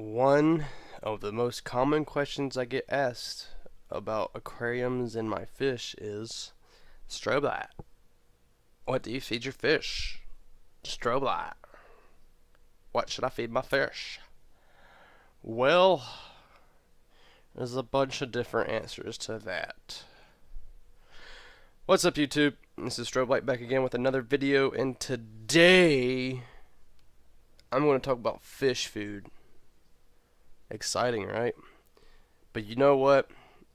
One of the most common questions I get asked about aquariums and my fish is Strobelyte. What do you feed your fish? Strobelyte. What should I feed my fish? Well, there's a bunch of different answers to that. What's up, YouTube? This is Strobelyte back again with another video, and today I'm going to talk about fish food. Exciting, right? But you know what?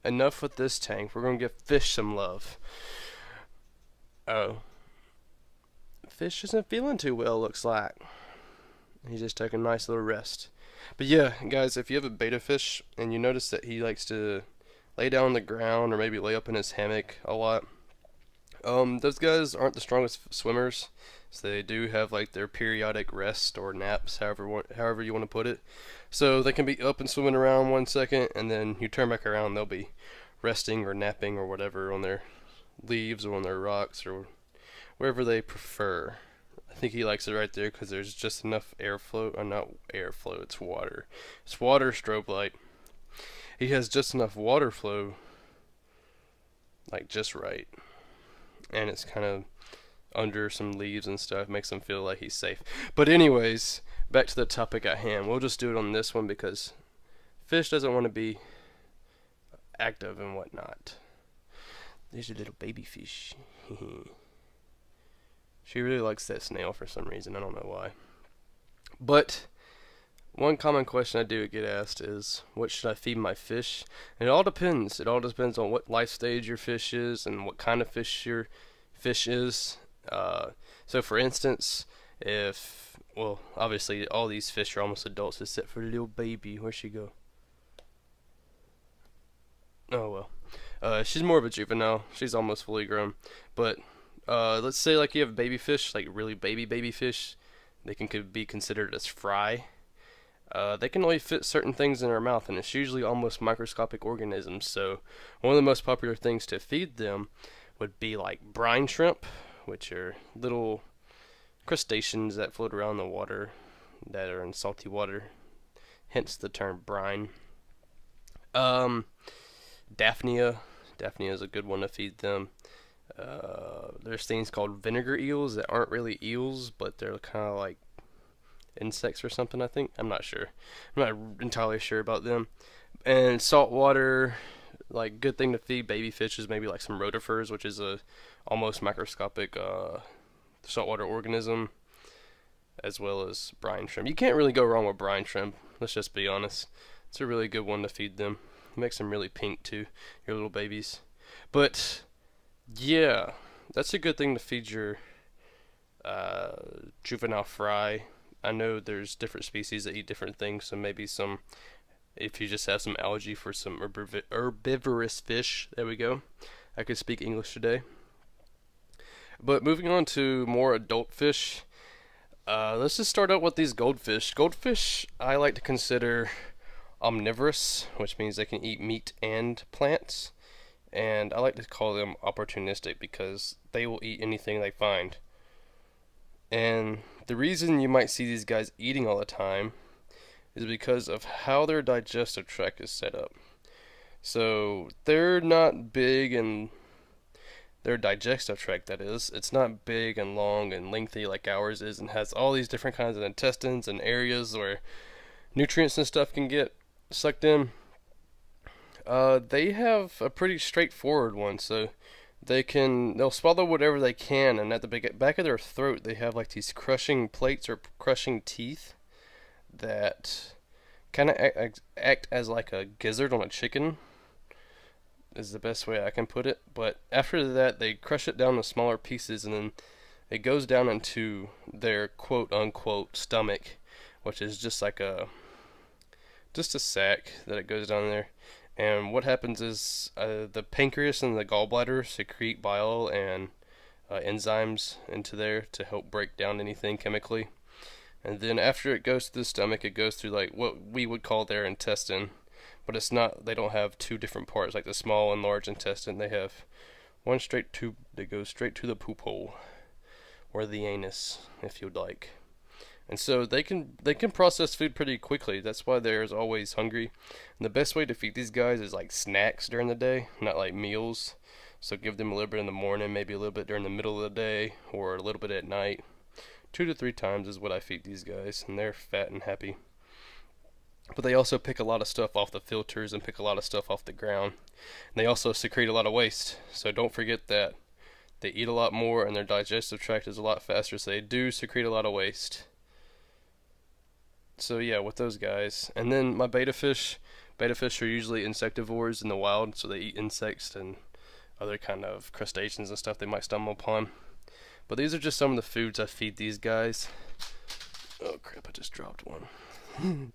Enough with this tank. We're going to give fish some love. Oh. Fish isn't feeling too well, looks like. He's just taking a nice little rest. But yeah, guys, if you have a betta fish and you notice that he likes to lay down on the ground or maybe lay up in his hammock a lot, those guys aren't the strongest swimmers, so they do have like their periodic rest or naps, however you want to put it. So they can be up and swimming around 1 second, and then you turn back around, they'll be resting or napping or whatever on their leaves or on their rocks or wherever they prefer. I think he likes it right there because there's just enough airflow. Not airflow, it's water. It's water, Strobelyte. He has just enough water flow, like just right. And it's kind of under some leaves and stuff, makes him feel like he's safe. But anyways, back to the topic at hand. We'll just do it on this one because fish doesn't want to be active and whatnot. There's a little baby fish. She really likes that snail for some reason. I don't know why. But one common question I do get asked is, what should I feed my fish? And it all depends. It all depends on what life stage your fish is and what kind of fish your fish is. So for instance, well, obviously all these fish are almost adults except for the little baby. Where'd she go? Oh well. She's more of a juvenile. She's almost fully grown. But let's say like you have baby fish, like really baby fish. They can be considered as fry. They can only fit certain things in their mouth, and it's usually almost microscopic organisms. So one of the most popular things to feed them would be like brine shrimp, which are little crustaceans that float around the water, that are in salty water, hence the term brine. Daphnia. Daphnia is a good one to feed them. There's things called vinegar eels that aren't really eels, but they're kind of like insects or something, I think. I'm not sure. I'm not entirely sure about them. And saltwater, like good thing to feed baby fish is maybe like some rotifers, which is a almost microscopic saltwater organism, as well as brine shrimp. You can't really go wrong with brine shrimp. Let's just be honest. It's a really good one to feed them. It makes them really pink too, your little babies. But yeah, that's a good thing to feed your juvenile fry. I know there's different species that eat different things, so maybe some, if you just have some allergy for some herbivorous fish, there we go. I could speak English today. But moving on to more adult fish, let's just start out with these goldfish. Goldfish I like to consider omnivorous, which means they can eat meat and plants. And I like to call them opportunistic because they will eat anything they find. And the reason you might see these guys eating all the time is because of how their digestive tract is set up. So they're not big, and their digestive tract, that is, it's not big and long and lengthy like ours is, and has all these different kinds of intestines and areas where nutrients and stuff can get sucked in. They have a pretty straightforward one, so they'll swallow whatever they can, and at the back of their throat they have like these crushing plates or crushing teeth that kind of act as like a gizzard on a chicken, is the best way I can put it. But after that they crush it down to smaller pieces, and then it goes down into their quote unquote stomach, which is just like a sack that it goes down there. And what happens is the pancreas and the gallbladder secrete bile and enzymes into there to help break down anything chemically. And then after it goes to the stomach, it goes through like what we would call their intestine. But it's not, they don't have two different parts like the small and large intestine. They have one straight tube that goes straight to the poop hole, or the anus, if you'd like. And so they can process food pretty quickly. That's why they're always hungry. And the best way to feed these guys is like snacks during the day, not like meals. So give them a little bit in the morning, maybe a little bit during the middle of the day, or a little bit at night. 2 to 3 times is what I feed these guys, and they're fat and happy. But they also pick a lot of stuff off the filters and pick a lot of stuff off the ground. And they also secrete a lot of waste. So don't forget that. They eat a lot more and their digestive tract is a lot faster, so they do secrete a lot of waste. So yeah, with those guys. And then my betta fish are usually insectivores in the wild, so they eat insects and other kind of crustaceans and stuff they might stumble upon. But these are just some of the foods I feed these guys. Oh crap, I just dropped one.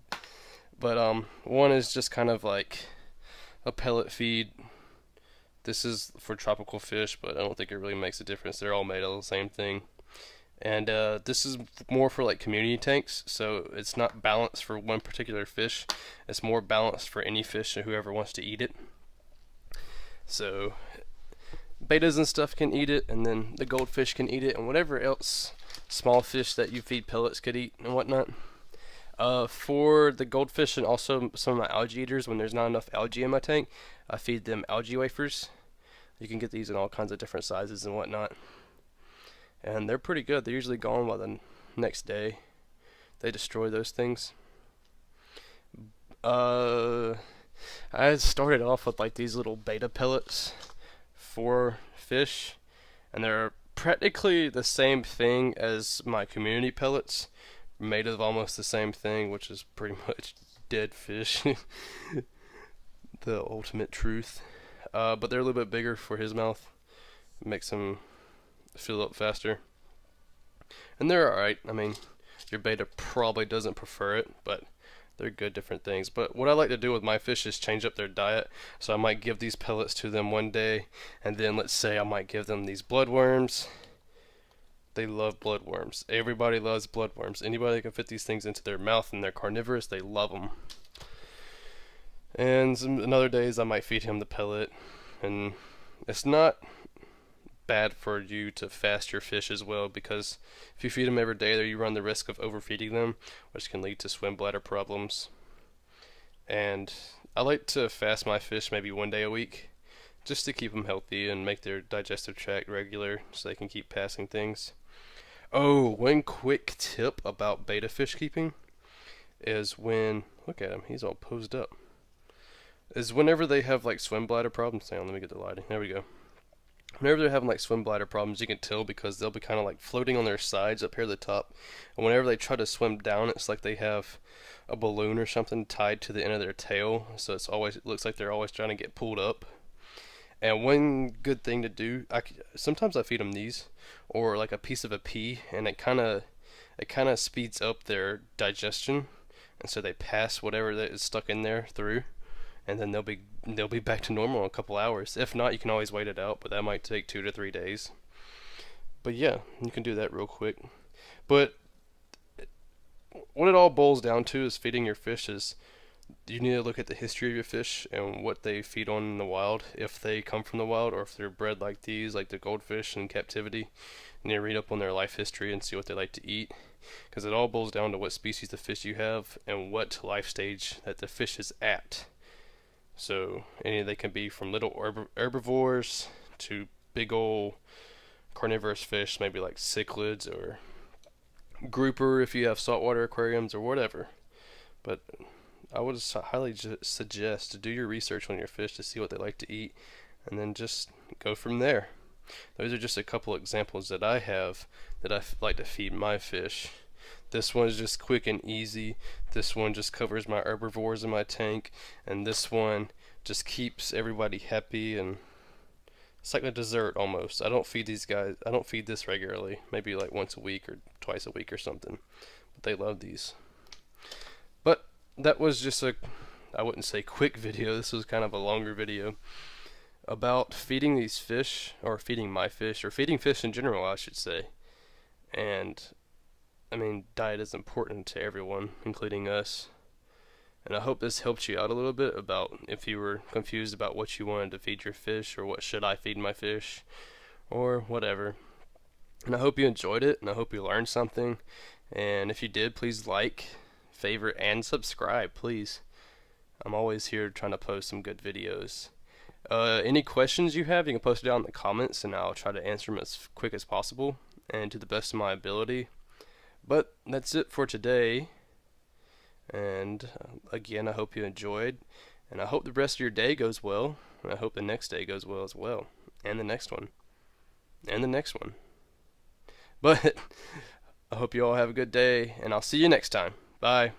But one is just kind of like a pellet feed. This is for tropical fish, but I don't think it really makes a difference. They're all made of the same thing. And this is more for like community tanks, so it's not balanced for one particular fish. It's more balanced for any fish and whoever wants to eat it. So bettas and stuff can eat it, and then the goldfish can eat it, and whatever else small fish that you feed pellets could eat and whatnot. For the goldfish and also some of my algae eaters, when there's not enough algae in my tank, I feed them algae wafers. You can get these in all kinds of different sizes and whatnot. And they're pretty good. They're usually gone by the next day. They destroy those things. I started off with like these little betta pellets for fish, and they're practically the same thing as my community pellets, made of almost the same thing, which is pretty much dead fish. The ultimate truth. But they're a little bit bigger for his mouth. It makes him fill up faster. And they're alright. I mean, your betta probably doesn't prefer it, but they're good different things. But what I like to do with my fish is change up their diet. So I might give these pellets to them one day, and then let's say I might give them these bloodworms. They love bloodworms. Everybody loves bloodworms. Anybody that can fit these things into their mouth and they're carnivorous, they love them. And some other days I might feed him the pellet. And it's not bad for you to fast your fish as well, because if you feed them every day, you run the risk of overfeeding them, which can lead to swim bladder problems. And I like to fast my fish maybe one day a week, just to keep them healthy and make their digestive tract regular so they can keep passing things. Oh, one quick tip about betta fish keeping is when, look at him, he's all posed up, is whenever they have like swim bladder problems. Hang on, let me get the lighting. There we go. Whenever they're having like swim bladder problems, you can tell because they'll be kind of like floating on their sides up here at the top. And whenever they try to swim down, it's like they have a balloon or something tied to the end of their tail. So it looks like they're always trying to get pulled up. And one good thing to do, sometimes I feed them these, or like a piece of a pea, and it kind of speeds up their digestion, and so they pass whatever that is stuck in there through, and then they'll be back to normal in a couple hours. If not, you can always wait it out, but that might take 2 to 3 days. But yeah, you can do that real quick. But what it all boils down to is feeding your fish is you need to look at the history of your fish and what they feed on in the wild, if they come from the wild or if they're bred like these, like the goldfish in captivity. You need to read up on their life history and see what they like to eat, because it all boils down to what species of fish you have and what life stage that the fish is at. So they can be from little herbivores to big old carnivorous fish, maybe like cichlids or grouper if you have saltwater aquariums or whatever. But I would highly suggest to do your research on your fish to see what they like to eat, and then just go from there. Those are just a couple examples that I have that I like to feed my fish. This one is just quick and easy. This one just covers my herbivores in my tank, and this one just keeps everybody happy, and it's like a dessert almost. I don't feed this regularly, maybe like once a week or twice a week or something, but they love these. But that was just I wouldn't say quick video, this was kind of a longer video about feeding these fish, or feeding my fish, or feeding fish in general, I should say. And I mean, diet is important to everyone, including us. And I hope this helped you out a little bit about if you were confused about what you wanted to feed your fish, or what should I feed my fish, or whatever. And I hope you enjoyed it, and I hope you learned something. And if you did, please like, favorite, and subscribe, please. I'm always here trying to post some good videos. Any questions you have, you can post it down in the comments, and I'll try to answer them as quick as possible and to the best of my ability. But that's it for today. And again, I hope you enjoyed, and I hope the rest of your day goes well, and I hope the next day goes well as well, and the next one, and the next one. But I hope you all have a good day, and I'll see you next time. Bye.